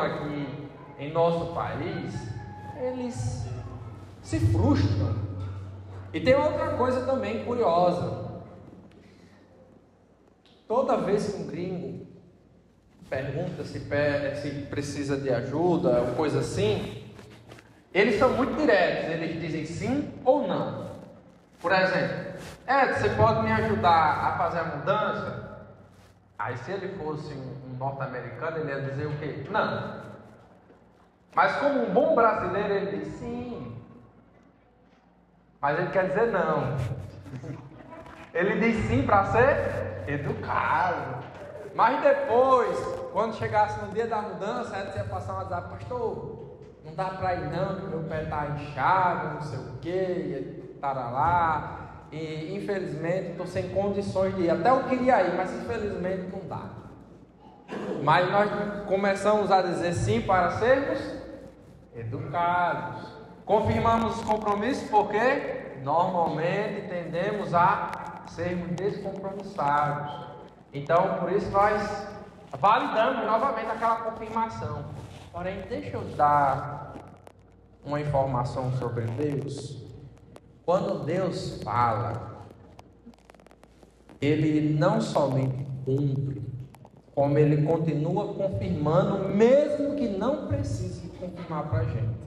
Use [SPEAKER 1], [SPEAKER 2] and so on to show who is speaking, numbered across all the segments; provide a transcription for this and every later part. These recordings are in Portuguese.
[SPEAKER 1] aqui em nosso país, eles se frustram. E tem outra coisa também curiosa. Toda vez que um gringo pergunta se precisa de ajuda ou coisa assim, eles são muito diretos, eles dizem sim ou não. Por exemplo, você pode me ajudar a fazer a mudança? Aí se ele fosse um norte-americano, ele ia dizer o quê? Não. Mas como um bom brasileiro, ele diz sim. Mas ele quer dizer não. Ele diz sim para ser educado. Mas depois, quando chegasse no dia da mudança, aí você ia passar um WhatsApp: pastor, não dá para ir não, que meu pé está inchado, não sei o que, tarará. E infelizmente estou sem condições de ir. Até eu queria ir, mas infelizmente não dá. Mas nós começamos a dizer sim para sermos educados. Confirmamos os compromissos porque normalmente tendemos a sermos descompromissados. Então, por isso nós validamos novamente aquela confirmação. Porém, deixa eu dar uma informação sobre Deus. Quando Deus fala, Ele não somente cumpre, como Ele continua confirmando, mesmo que não precise confirmar para a gente.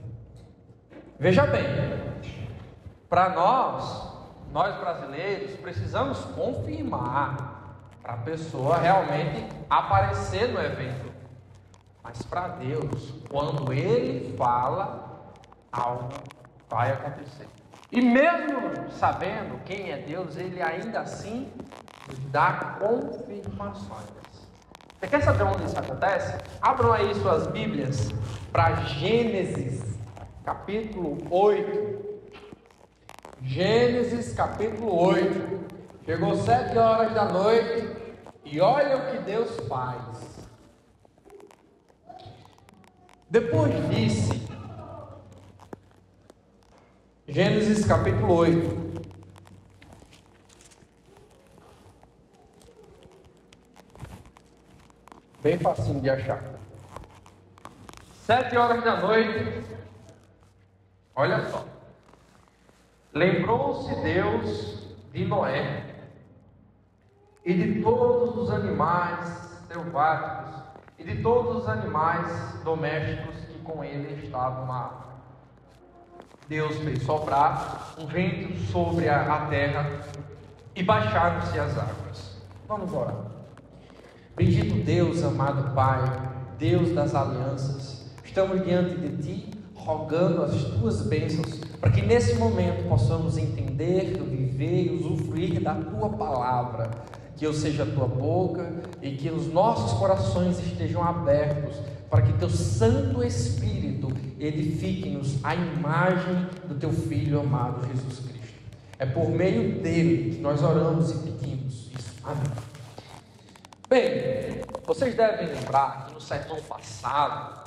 [SPEAKER 1] Veja bem, para nós brasileiros, precisamos confirmar para a pessoa realmente aparecer no evento. Mas para Deus, quando Ele fala, algo vai acontecer. E mesmo sabendo quem é Deus, Ele ainda assim nos dá confirmações. Você quer saber onde isso acontece? Abram aí suas Bíblias para Gênesis, capítulo 8. Gênesis, capítulo 8. Chegou 7 horas da noite e olha o que Deus faz. Depois disse, Gênesis capítulo 8. Bem facinho de achar. 7 horas da noite. Olha só. Lembrou-se Deus de Noé e de todos os animais selváticos e de todos os animais domésticos que com ele estavam lá. Deus fez soprar um vento sobre a terra e baixaram-se as águas. Vamos orar. Bendito Deus, amado Pai, Deus das alianças, estamos diante de Ti, rogando as Tuas bênçãos, para que nesse momento possamos entender, viver e usufruir da Tua palavra, que eu seja a Tua boca e que os nossos corações estejam abertos, para que Teu Santo Espírito edifique-nos a imagem do Teu Filho amado Jesus Cristo. É por meio dele que nós oramos e pedimos isso. Amém. Bem, vocês devem lembrar que no sermão passado,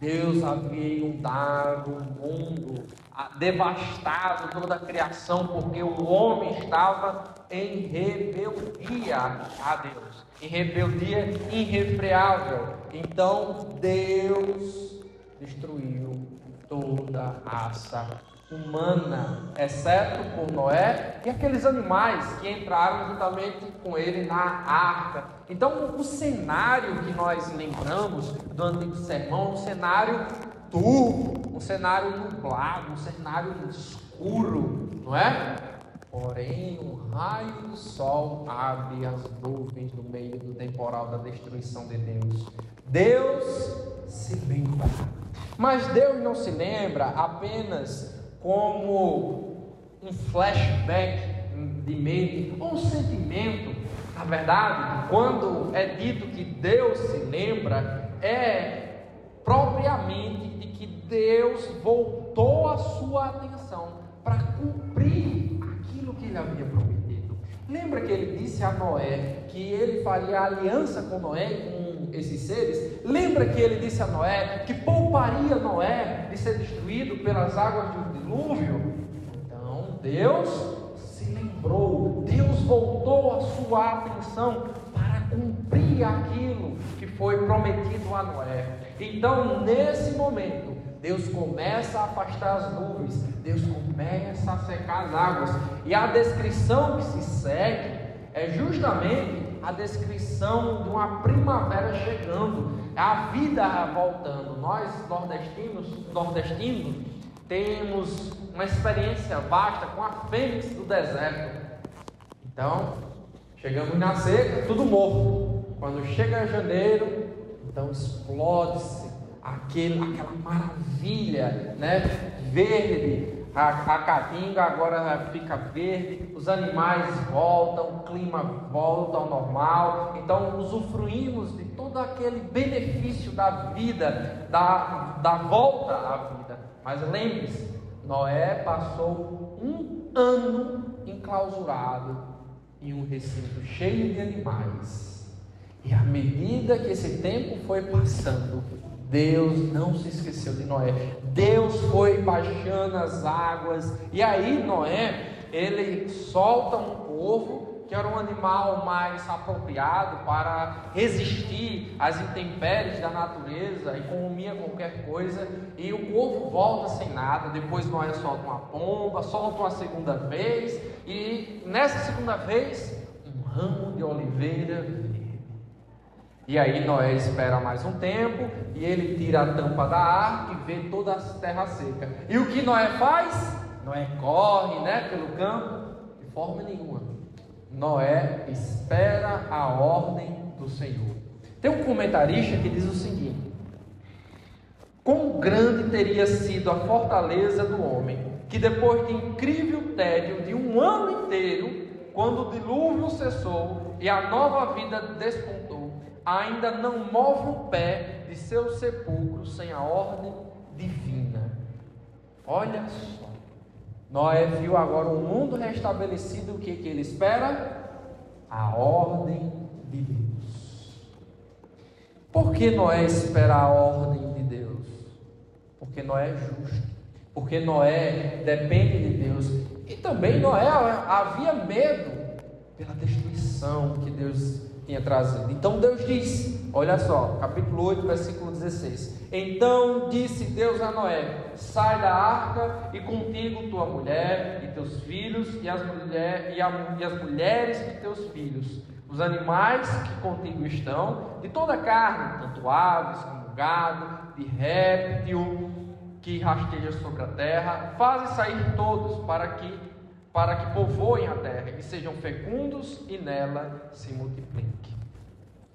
[SPEAKER 1] Deus havia inundado o mundo, devastado toda a criação, porque o homem estava em rebeldia a Deus, em rebeldia irrefreável. Então Deus destruiu toda a raça humana, exceto por Noé e aqueles animais que entraram juntamente com ele na arca. Então o cenário que nós lembramos do antigo sermão, um cenário turvo, um cenário nublado, um cenário escuro, não é? Porém, um raio do sol abre as nuvens no meio do temporal da destruição de Deus. Deus se lembra. Mas Deus não se lembra apenas como um flashback de mente, ou um sentimento. Na verdade, quando é dito que Deus se lembra, é propriamente de que Deus voltou a sua atenção para cumprir aquilo que Ele havia prometido. Lembra que Ele disse a Noé que Ele faria aliança com Noé e com esses seres? Lembra que Ele disse a Noé que pouparia Noé de ser destruído pelas águas do dilúvio? Então Deus se lembrou, Deus voltou a sua atenção para cumprir aquilo que foi prometido a Noé. Então, nesse momento, Deus começa a afastar as nuvens, Deus começa a secar as águas, e a descrição que se segue é justamente a descrição de uma primavera chegando, a vida voltando. Nós nordestinos temos uma experiência vasta com a fênix do deserto. Então, chegamos na seca, tudo morto. Quando chega janeiro, então explode-se aquela maravilha, né? Verde. A caatinga agora fica verde, os animais voltam, o clima volta ao normal. Então usufruímos de todo aquele benefício da vida, da volta à vida. Mas lembre-se, Noé passou um ano enclausurado em um recinto cheio de animais. E à medida que esse tempo foi passando, Deus não se esqueceu de Noé. Deus foi baixando as águas. E aí Noé, ele solta um corvo, que era um animal mais apropriado para resistir às intempéries da natureza e comia qualquer coisa. E o corvo volta sem nada. Depois Noé solta uma pomba, solta uma segunda vez. E nessa segunda vez, um ramo de oliveira. E aí Noé espera mais um tempo, e ele tira a tampa da arca e vê toda a terra seca. E o que Noé faz? Noé corre, pelo campo, de forma nenhuma. Noé espera a ordem do Senhor. Tem um comentarista que diz o seguinte: quão grande teria sido a fortaleza do homem, que depois de incrível tédio de um ano inteiro, quando o dilúvio cessou e a nova vida despontou, ainda não move o pé de seu sepulcro sem a ordem divina. Olha só, Noé viu agora o mundo restabelecido. O que ele espera? A ordem de Deus. Por que Noé espera a ordem de Deus? Porque Noé é justo, porque Noé depende de Deus. E também Noé havia medo pela destruição que Deus tinha trazido. Então Deus diz, olha só, capítulo 8, versículo 16: então disse Deus a Noé: sai da arca, e contigo tua mulher e teus filhos, e as mulheres de teus filhos, os animais que contigo estão, de toda a carne, tanto aves como gado, de réptil que rasteja sobre a terra, faze sair todos para que povoem a terra e sejam fecundos e nela se multipliquem.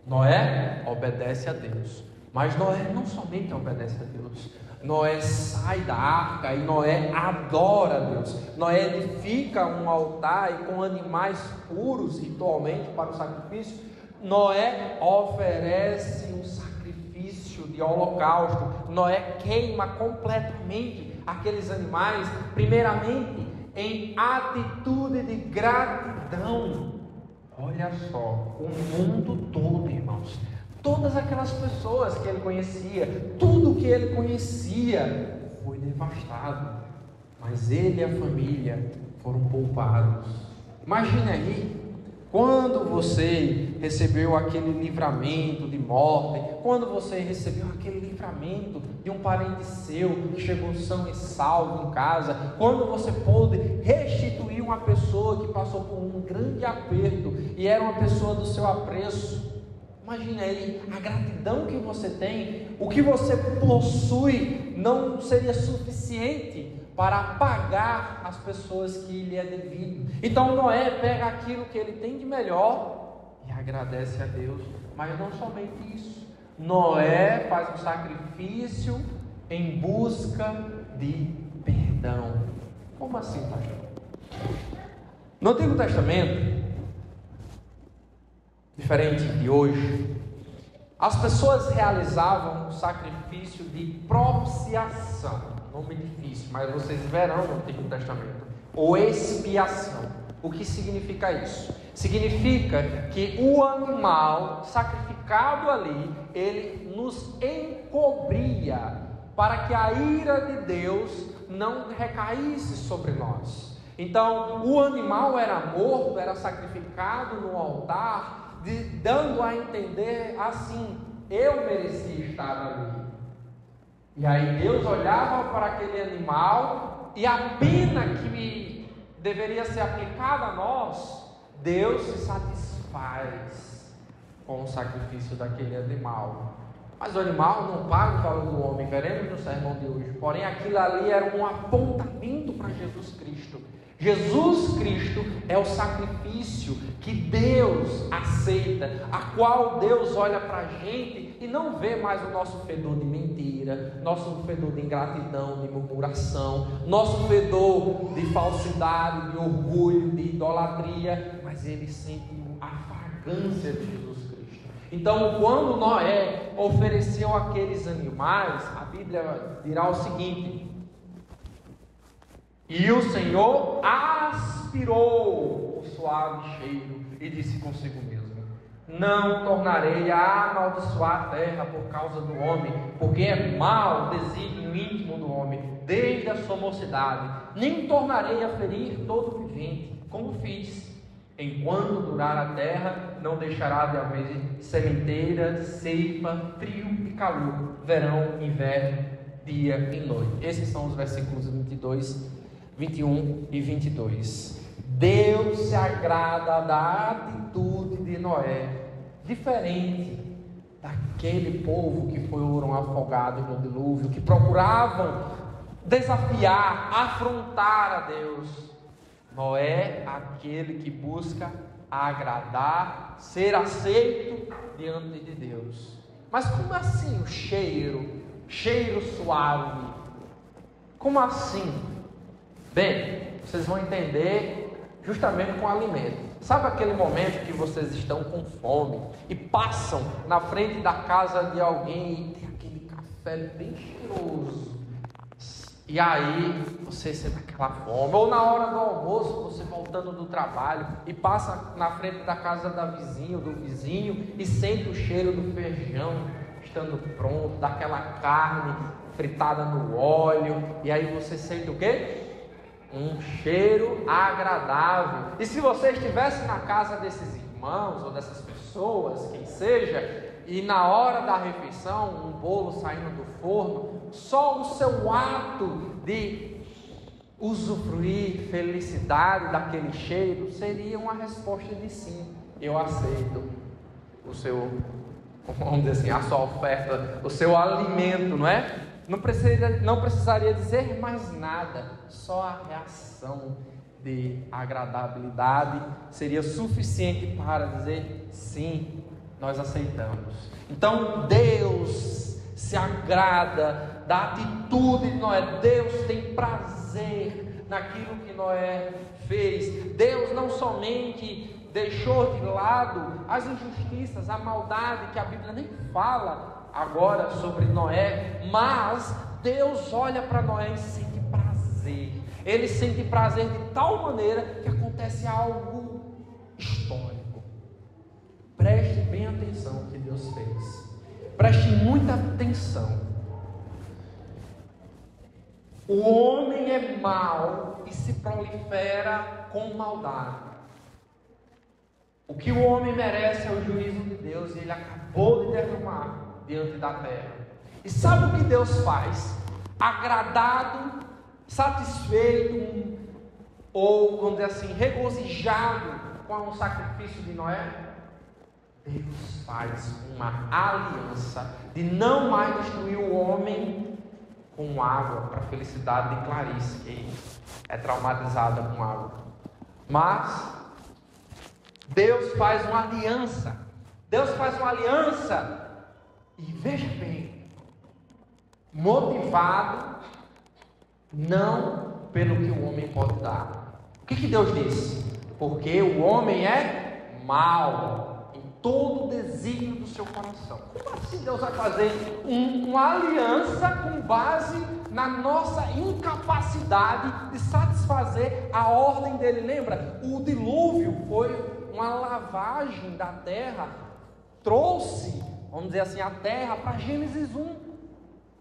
[SPEAKER 1] Noé obedece a Deus, mas Noé não somente obedece a Deus, Noé sai da arca e Noé adora a Deus. Noé edifica um altar e com animais puros ritualmente para o sacrifício. Noé oferece um sacrifício de holocausto. Noé queima completamente aqueles animais, primeiramente em atitude de gratidão. Olha só, o mundo todo, irmãos, todas aquelas pessoas que ele conhecia, tudo que ele conhecia foi devastado, mas ele e a família foram poupados. Imagine aí, quando você recebeu aquele livramento de morte, quando você recebeu aquele livramento de um parente seu que chegou são e salvo em casa, quando você pôde restituir uma pessoa que passou por um grande aperto e era uma pessoa do seu apreço. Imagine aí a gratidão que você tem. O que você possui não seria suficiente para pagar as pessoas que lhe é devido. Então Noé pega aquilo que ele tem de melhor e agradece a Deus. Mas não somente isso, Noé faz um sacrifício em busca de perdão. Como assim, pastor? No Antigo Testamento, diferente de hoje, as pessoas realizavam um sacrifício de propiciação. Nome difícil, mas vocês verão no Antigo Testamento. Ou expiação. O que significa isso? Significa que o animal sacrificado ali, ele nos encobria para que a ira de Deus não recaísse sobre nós. Então, o animal era morto, era sacrificado no altar, dando a entender assim: eu merecia estar ali. E aí Deus olhava para aquele animal, e a pena que deveria ser aplicada a nós, Deus se satisfaz com o sacrifício daquele animal. Mas o animal não paga o valor do homem, veremos no sermão de hoje. Porém, aquilo ali era um apontamento para Jesus Cristo. Jesus Cristo é o sacrifício que Deus aceita, a qual Deus olha para a gente e não vê mais o nosso fedor de mentira, nosso fedor de ingratidão, de murmuração, nosso fedor de falsidade, de orgulho, de idolatria, mas Ele sente a fragrância de Jesus Cristo. Então, quando Noé ofereceu aqueles animais, a Bíblia dirá o seguinte: e o Senhor aspirou o suave cheiro e disse consigo mesmo: não tornarei a amaldiçoar a terra por causa do homem, porque é mau o desígnio íntimo do homem, desde a sua mocidade, nem tornarei a ferir todo vivente, como fiz. Enquanto durar a terra, não deixará de haver sementeira, ceifa, frio e calor, verão, inverno, dia e noite. Esses são os versículos 22, 21 e 22. Deus se agrada da atitude de Noé, diferente daquele povo que foram afogados no dilúvio, que procuravam desafiar, afrontar a Deus. Noé, aquele que busca agradar, ser aceito diante de Deus. Mas como assim o cheiro suave? Como assim? Bem, vocês vão entender justamente com o alimento. Sabe aquele momento que vocês estão com fome e passam na frente da casa de alguém e tem aquele café bem cheiroso? E aí você sente aquela fome. Ou na hora do almoço, você voltando do trabalho e passa na frente da casa do vizinho e sente o cheiro do feijão estando pronto, daquela carne fritada no óleo. E aí você sente o quê? Um cheiro agradável. E se você estivesse na casa desses irmãos ou dessas pessoas, quem seja, e na hora da refeição, um bolo saindo do forno, só o seu ato de usufruir felicidade daquele cheiro seria uma resposta de sim. Eu aceito o seu, vamos dizer assim, a sua oferta, o seu alimento, não é? Não precisaria dizer mais nada, só a reação de agradabilidade seria suficiente para dizer sim, nós aceitamos. Então Deus se agrada da atitude de Noé. Deus tem prazer naquilo que Noé fez. Deus não somente deixou de lado as injustiças, a maldade, que a Bíblia nem fala agora sobre Noé, mas Deus olha para Noé e sente prazer. Ele sente prazer de tal maneira que acontece algo histórico. Preste bem atenção no que Deus fez. Preste muita atenção. O homem é mau e se prolifera com maldade. O que o homem merece é o juízo de Deus, e ele acabou de derramar diante da terra. E sabe o que Deus faz? Agradado, satisfeito, ou vamos dizer assim, regozijado com o sacrifício de Noé, Deus faz uma aliança de não mais destruir o homem com água, para a felicidade de Clarice, que é traumatizada com água. Mas Deus faz uma aliança. Deus faz uma aliança. E veja bem, motivado não pelo que o homem pode dar. O que Deus disse? Porque o homem é mau em todo o desígnio do seu coração. Como assim Deus vai fazer uma aliança com base na nossa incapacidade de satisfazer a ordem dele? Lembra? O dilúvio foi uma lavagem da terra, trouxe, vamos dizer assim, a terra para Gênesis 1.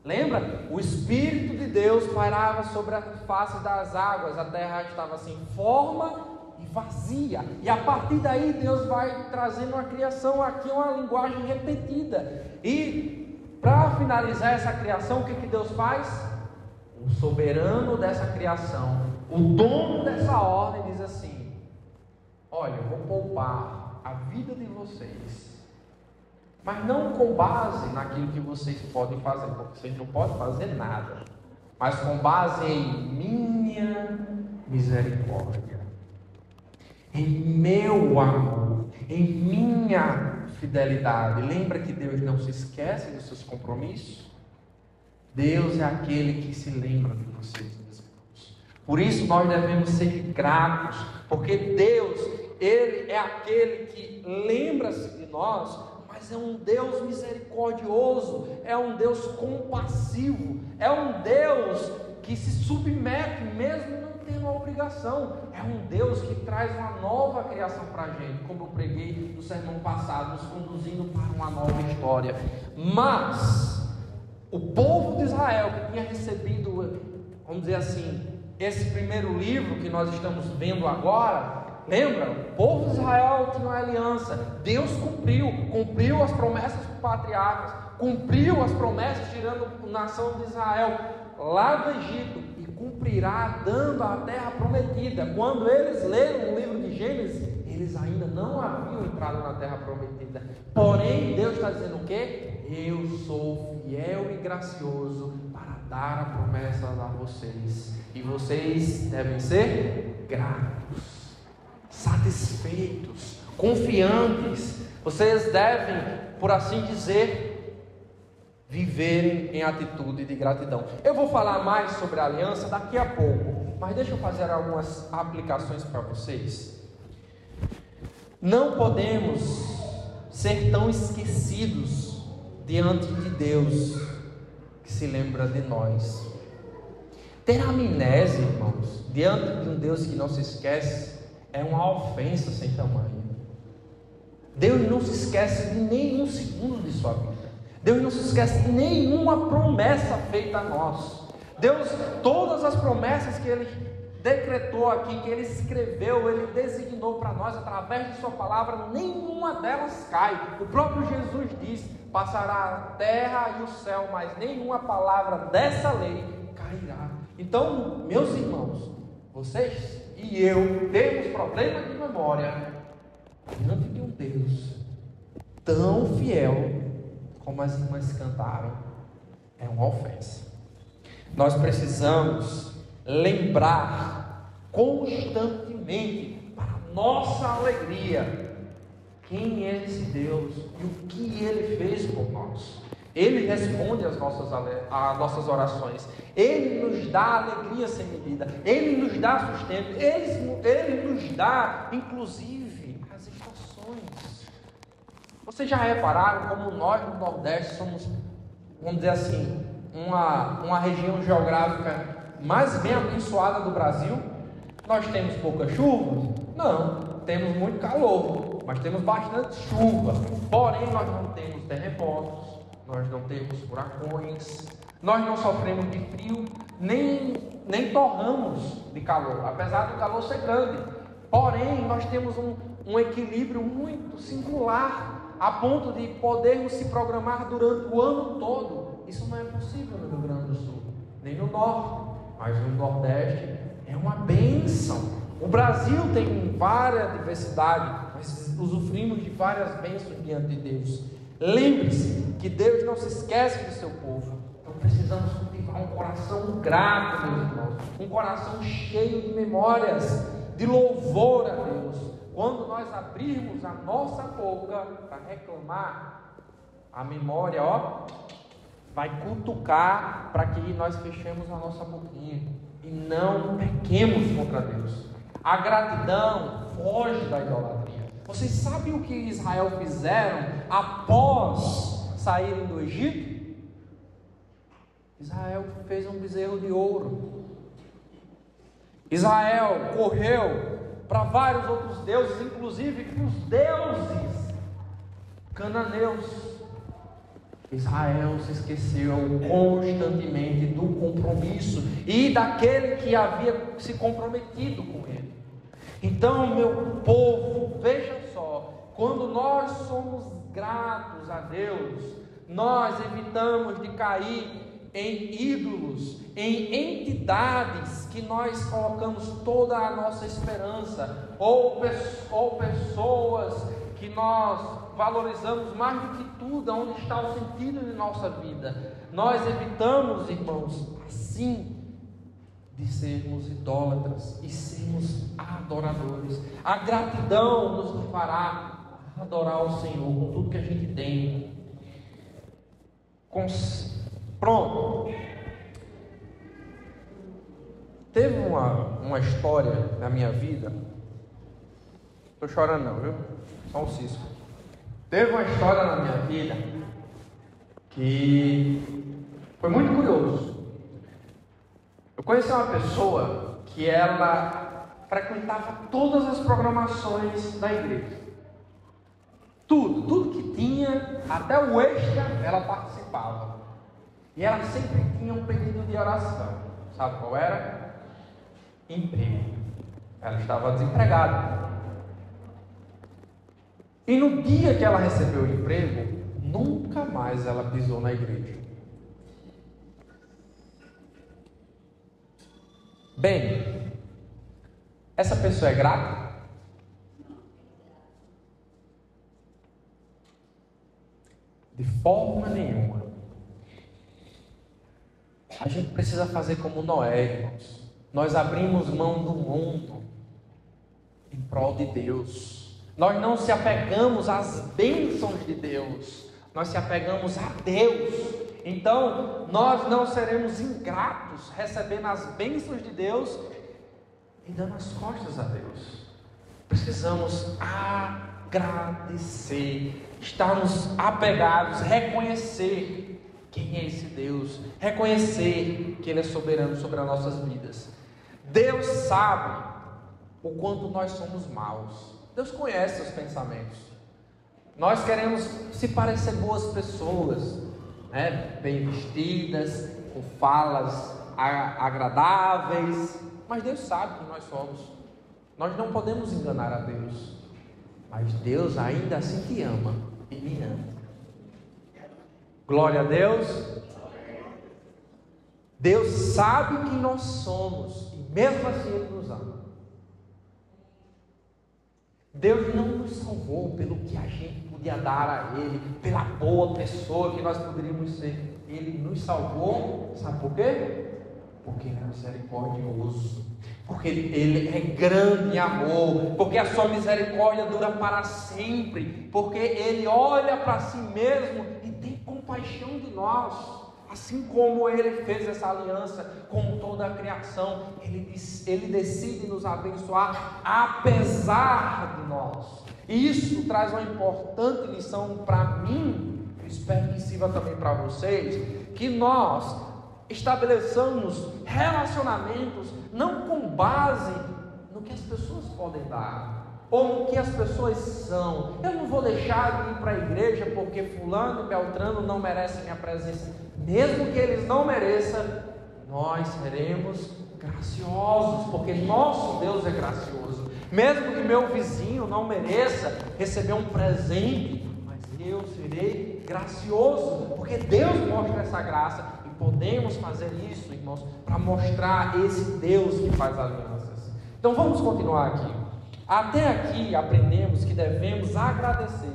[SPEAKER 1] Lembra? O Espírito de Deus pairava sobre a face das águas, a terra estava sem forma e vazia. E a partir daí Deus vai trazendo uma criação. Aqui é uma linguagem repetida. E para finalizar essa criação, o que Deus faz? O soberano dessa criação, o dono dessa ordem, diz assim: olha, eu vou poupar a vida de vocês, mas não com base naquilo que vocês podem fazer, porque vocês não podem fazer nada, mas com base em minha misericórdia, em meu amor, em minha fidelidade. Lembra que Deus não se esquece dos seus compromissos? Deus é aquele que se lembra de vocês, meus irmãos. Por isso nós devemos ser gratos, porque Deus, Ele é aquele que lembra-se de nós, mas é um Deus misericordioso, é um Deus compassivo, é um Deus que se submete mesmo não tendo a obrigação, é um Deus que traz uma nova criação para a gente, como eu preguei no sermão passado, nos conduzindo para uma nova história. Mas o povo de Israel, que tinha recebido, vamos dizer assim, esse primeiro livro que nós estamos vendo agora, lembra? O povo de Israel tinha uma aliança. Deus cumpriu as promessas dos patriarcas, cumpriu as promessas tirando a nação de Israel lá do Egito, e cumprirá dando a terra prometida. Quando eles leram o livro de Gênesis, eles ainda não haviam entrado na terra prometida. Porém, Deus está dizendo o quê? Eu sou fiel e gracioso para dar a promessa a vocês, e vocês devem ser gratos, satisfeitos, confiantes. Vocês devem, por assim dizer, viverem em atitude de gratidão. Eu vou falar mais sobre a aliança daqui a pouco, mas deixa eu fazer algumas aplicações para vocês. Não podemos ser tão esquecidos diante de Deus, que se lembra de nós. Ter amnésia, irmãos, diante de um Deus que não se esquece, é uma ofensa sem tamanho. Deus não se esquece de nenhum segundo de sua vida. Deus não se esquece de nenhuma promessa feita a nós. Deus, todas as promessas que Ele decretou aqui, que Ele escreveu, Ele designou para nós através de sua palavra, nenhuma delas cai. O próprio Jesus disse: passará a terra e o céu, mas nenhuma palavra dessa lei cairá. Então, meus irmãos, vocês e eu temos problema de memória diante de um Deus tão fiel como as irmãs cantaram. É uma ofensa. Nós precisamos lembrar constantemente, para nossa alegria, quem é esse Deus e o que Ele fez por nós. Ele responde às nossas orações. Ele nos dá alegria sem medida. Ele nos dá sustento. Ele nos dá, inclusive, as estações. Vocês já repararam como nós no Nordeste somos, vamos dizer assim, uma região geográfica mais bem abençoada do Brasil? Nós temos pouca chuva? Não, temos muito calor, mas temos bastante chuva. Porém, nós não temos terremotos, nós não temos furacões, nós não sofremos de frio, nem torramos de calor, apesar do calor ser grande. Porém, nós temos um equilíbrio muito singular, a ponto de podermos se programar durante o ano todo. Isso não é possível no Rio Grande do Sul, nem no Norte, mas no Nordeste é uma bênção. O Brasil tem várias diversidades, mas usufruímos de várias bênçãos diante de Deus. Lembre-se que Deus não se esquece do seu povo. Então precisamos cultivar um coração grato, meus irmãos, um coração cheio de memórias, de louvor a Deus. Quando nós abrirmos a nossa boca para reclamar, a memória, vai cutucar para que nós fechemos a nossa boquinha e não pequemos contra Deus. A gratidão foge da idolatria. Vocês sabem o que Israel fizeram após saírem do Egito? Israel fez um bezerro de ouro. Israel correu para vários outros deuses, inclusive os deuses cananeus. Israel se esqueceu constantemente do compromisso e daquele que havia se comprometido com ele. Então, meu povo, veja só, quando nós somos gratos a Deus, nós evitamos de cair em ídolos, em entidades que nós colocamos toda a nossa esperança, ou pessoas que nós valorizamos mais do que tudo, onde está o sentido de nossa vida. Nós evitamos, irmãos, assim, de sermos idólatras e sermos adoradores. A gratidão nos fará adorar o Senhor com tudo que a gente tem. Pronto. Teve uma história na minha vida. Estou chorando não, viu? Só um cisco. Teve uma história na minha vida que foi muito curioso. Eu conheci uma pessoa que ela frequentava todas as programações da igreja. Tudo que tinha, até o extra, ela participava. E ela sempre tinha um pedido de oração. Sabe qual era? Emprego. Ela estava desempregada. E no dia que ela recebeu o emprego, nunca mais ela pisou na igreja. Bem, essa pessoa é grata? De forma nenhuma. A gente precisa fazer como Noé, irmãos. Nós abrimos mão do mundo em prol de Deus. Nós não se apegamos às bênçãos de Deus, nós se apegamos a Deus. Então, nós não seremos ingratos recebendo as bênçãos de Deus e dando as costas a Deus. Precisamos agradecer, estarmos apegados, reconhecer quem é esse Deus, reconhecer que Ele é soberano sobre as nossas vidas. Deus sabe o quanto nós somos maus. Deus conhece os pensamentos. Nós queremos se parecer boas pessoas, bem vestidas, com falas agradáveis, mas Deus sabe quem nós somos. Nós não podemos enganar a Deus, mas Deus ainda assim te ama e me ama. Glória a Deus. Deus sabe quem nós somos e mesmo assim Ele nos ama. Deus não nos salvou pelo que a gente podia dar a Ele, pela boa pessoa que nós poderíamos ser. Ele nos salvou, sabe por quê? Porque Ele é misericordioso, porque Ele é grande em amor, porque a sua misericórdia dura para sempre, porque Ele olha para si mesmo e tem compaixão de nós. Assim como Ele fez essa aliança com toda a criação, Ele decide nos abençoar apesar de nós. E isso traz uma importante lição para mim, eu espero que sirva também para vocês, que nós estabeleçamos relacionamentos não com base no que as pessoas podem dar, ou no que as pessoas são. Eu não vou deixar de ir para a igreja porque fulano e beltrano não merecem minha presença. Mesmo que eles não mereçam, nós seremos graciosos, porque nosso Deus é gracioso. Mesmo que meu vizinho não mereça receber um presente, mas eu serei gracioso, porque Deus mostra essa graça. E podemos fazer isso, irmãos, para mostrar esse Deus que faz alianças. Então vamos continuar aqui. Até aqui aprendemos que devemos agradecer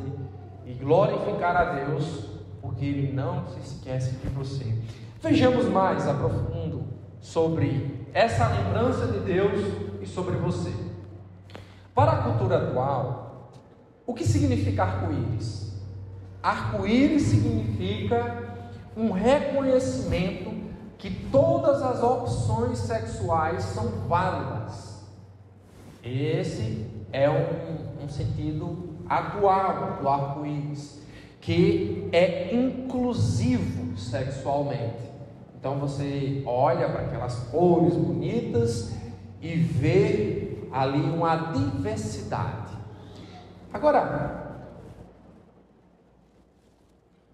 [SPEAKER 1] e glorificar a Deus, porque Ele não se esquece de você. Vejamos mais a profundo sobre essa lembrança de Deus e sobre você. Para a cultura atual, o que significa arco-íris? Arco-íris significa um reconhecimento que todas as opções sexuais são válidas. Esse é um sentido atual do arco-íris, que é inclusivo sexualmente. Então você olha para aquelas cores bonitas e vê ali uma diversidade. Agora,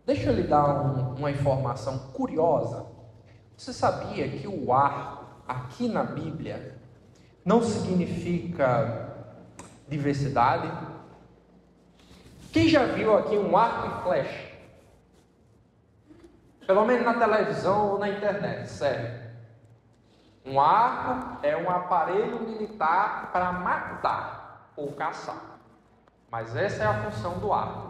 [SPEAKER 1] deixa eu lhe dar uma informação curiosa. Você sabia que o ar aqui na Bíblia não significa diversidade. Quem já viu aqui um arco e flecha? Pelo menos na televisão ou na internet, sério. Um arco é um aparelho militar para matar ou caçar. Mas essa é a função do arco: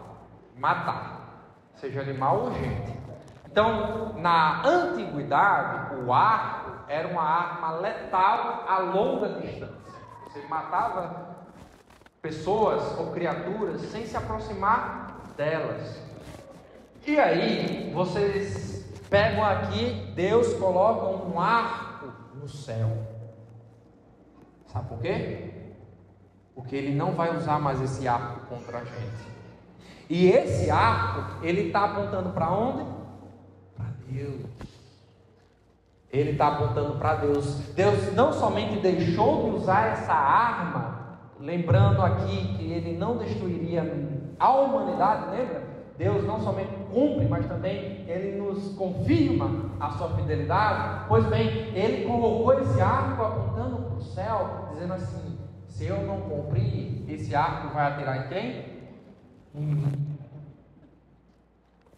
[SPEAKER 1] matar, seja animal ou gente. Então, na antiguidade, o arco era uma arma letal a longa distância. Você matava pessoas ou criaturas sem se aproximar delas. E aí, vocês pegam aqui, Deus coloca um arco no céu. Sabe por quê? Porque Ele não vai usar mais esse arco contra a gente. E esse arco, ele está apontando para onde? Para Deus. Ele está apontando para Deus. Deus não somente deixou de usar essa arma, lembrando aqui que Ele não destruiria a humanidade, lembra? Deus não somente cumpre, mas também Ele nos confirma a sua fidelidade. Pois bem, Ele colocou esse arco apontando para o céu, dizendo assim: se eu não cumprir, esse arco vai atirar em quem? Em mim.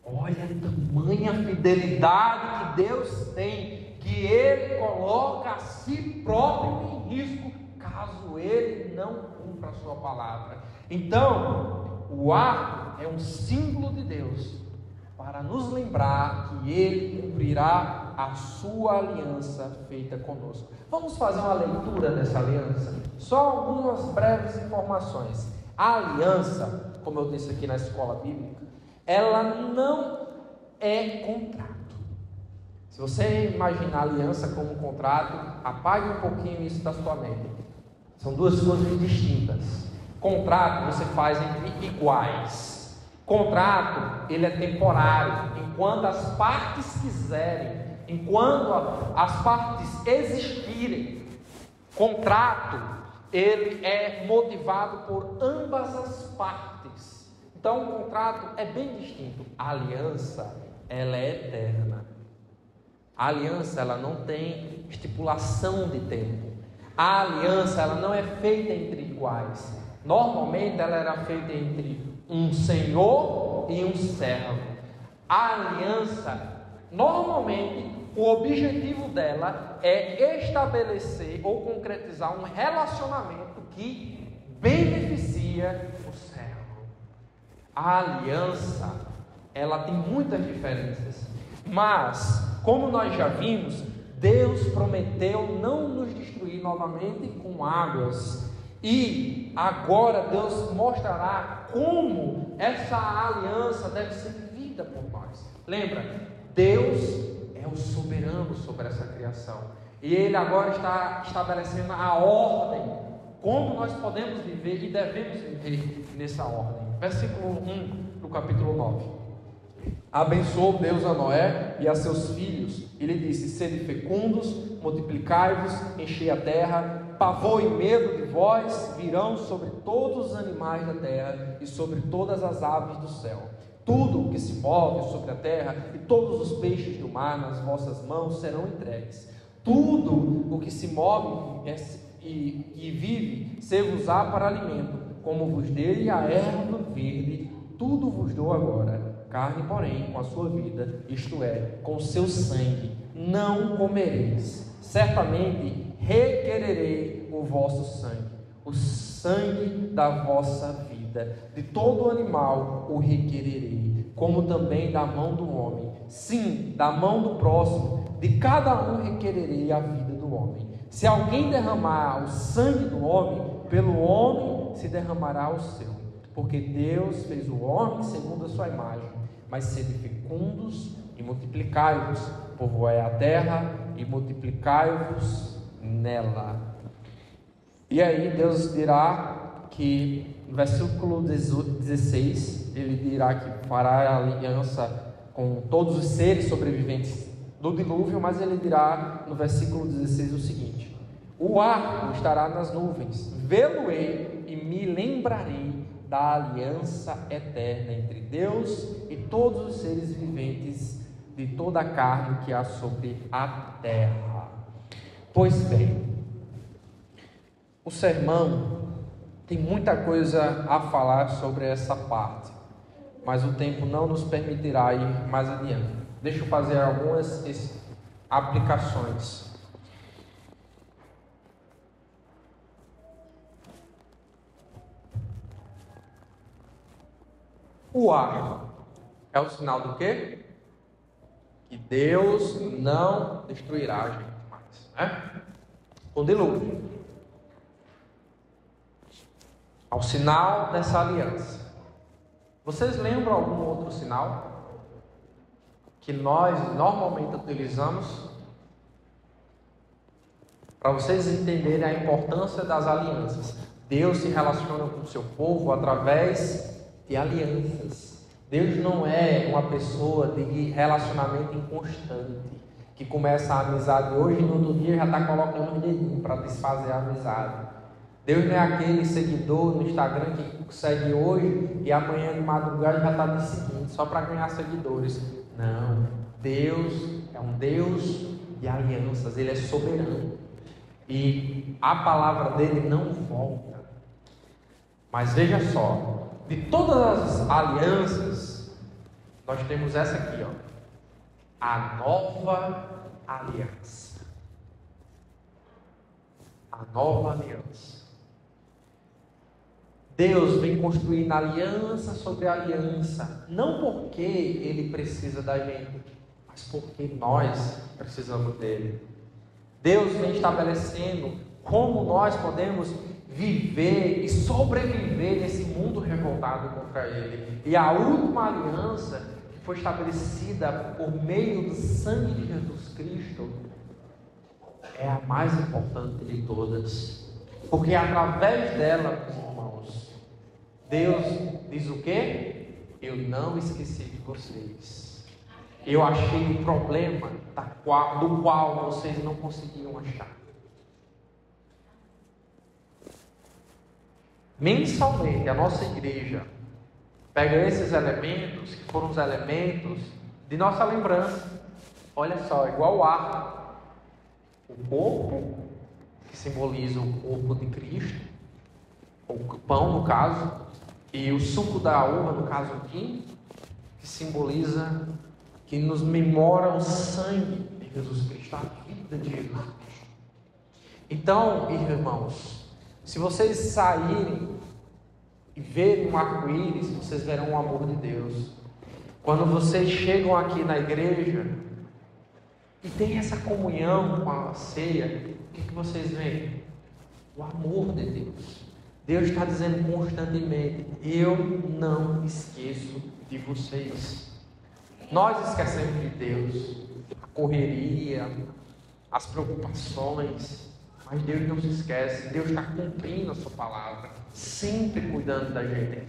[SPEAKER 1] Olha a tamanha fidelidade que Deus tem, que Ele coloca a si próprio em risco, caso Ele não cumpra a sua palavra. Então, o arco é um símbolo de Deus, para nos lembrar que Ele cumprirá a sua aliança feita conosco. Vamos fazer uma leitura dessa aliança? Só algumas breves informações. A aliança, como eu disse aqui na escola bíblica, ela não é contrato. Se você imaginar a aliança como contrato, apague um pouquinho isso da sua mente. São duas coisas distintas. Contrato você faz entre iguais. Contrato, ele é temporário, enquanto as partes quiserem, enquanto as partes existirem. Contrato, ele é motivado por ambas as partes. Então, o contrato é bem distinto. A aliança, ela é eterna. A aliança, ela não tem estipulação de tempo. A aliança, ela não é feita entre iguais. Normalmente, ela era feita entre um senhor e um servo. A aliança, normalmente, o objetivo dela é estabelecer ou concretizar um relacionamento que beneficia o servo. A aliança, ela tem muitas diferenças, mas, como nós já vimos, Deus prometeu não nos destruir novamente com águas. E agora Deus mostrará como essa aliança deve ser vivida por nós. Lembra, Deus é o soberano sobre essa criação. E Ele agora está estabelecendo a ordem, como nós podemos viver e devemos viver nessa ordem. Versículo 1 do capítulo 9. Abençoou Deus a Noé e a seus filhos, e lhe disse: sede fecundos, multiplicai-vos, enchei a terra, pavor e medo de vós virão sobre todos os animais da terra e sobre todas as aves do céu. Tudo o que se move sobre a terra e todos os peixes do mar nas vossas mãos serão entregues. Tudo o que se move e vive, se-vos-á para alimento, como vos dei a erva verde, tudo vos dou agora. Carne, porém, com a sua vida, isto é, com o seu sangue, não comereis. Certamente requererei o vosso sangue, o sangue da vossa vida. De todo animal o requererei, como também da mão do homem. Sim, da mão do próximo, de cada um requererei a vida do homem. Se alguém derramar o sangue do homem, pelo homem se derramará o seu. Porque Deus fez o homem segundo a sua imagem. Mas sede fecundos e multiplicai-vos, povoai a terra e multiplicai-vos nela. E aí Deus dirá que, no versículo 16, Ele dirá que fará aliança com todos os seres sobreviventes do dilúvio, mas Ele dirá no versículo 16 o seguinte: o arco estará nas nuvens, vê-lo-ei e me lembrarei da aliança eterna entre Deus e todos os seres viventes de toda a carne que há sobre a terra. Pois bem, o sermão Tem muita coisa a falar sobre essa parte, mas o tempo não nos permitirá ir mais adiante. Deixa eu fazer algumas aplicações. O ar é o sinal do quê? Que Deus não destruirá a gente mais, né? Com dilúvio. Ao sinal dessa aliança. Vocês lembram algum outro sinal que nós normalmente utilizamos para vocês entenderem a importância das alianças? Deus se relaciona com o seu povo através de alianças. Deus não é uma pessoa de relacionamento inconstante, que começa a amizade hoje e no outro dia já está colocando um dedinho para desfazer a amizade. Deus não é aquele seguidor no Instagram que segue hoje e amanhã de madrugada já está me seguindo só para ganhar seguidores. Não, Deus é um Deus de alianças, Ele é soberano e a palavra dele não volta. Mas veja só, de todas as alianças, nós temos essa aqui, ó, a nova aliança. A nova aliança. Deus vem construindo aliança sobre aliança, não porque Ele precisa da gente, mas porque nós precisamos dele. Deus vem estabelecendo como nós podemos viver e sobreviver nesse mundo revoltado contra Ele. E a última aliança que foi estabelecida por meio do sangue de Jesus Cristo é a mais importante de todas, porque através dela, irmãos, Deus diz o quê? Eu não esqueci de vocês. Eu achei um problema do qual vocês não conseguiam achar. Mensalmente, a nossa igreja pega esses elementos, que foram os elementos de nossa lembrança. Olha só, igual o ar. O corpo, que simboliza o corpo de Cristo, ou o pão no caso, e o suco da uva, no caso o vinho, que simboliza, que nos memora o sangue de Jesus Cristo, a vida de Jesus Cristo. Então, irmãos, se vocês saírem e verem um arco-íris, vocês verão o amor de Deus. Quando vocês chegam aqui na igreja e tem essa comunhão com a ceia, o que vocês veem? O amor de Deus. Deus está dizendo constantemente: eu não esqueço de vocês. Nós esquecemos de Deus, a correria, as preocupações, mas Deus não se esquece. Deus está cumprindo a sua palavra, sempre cuidando da gente.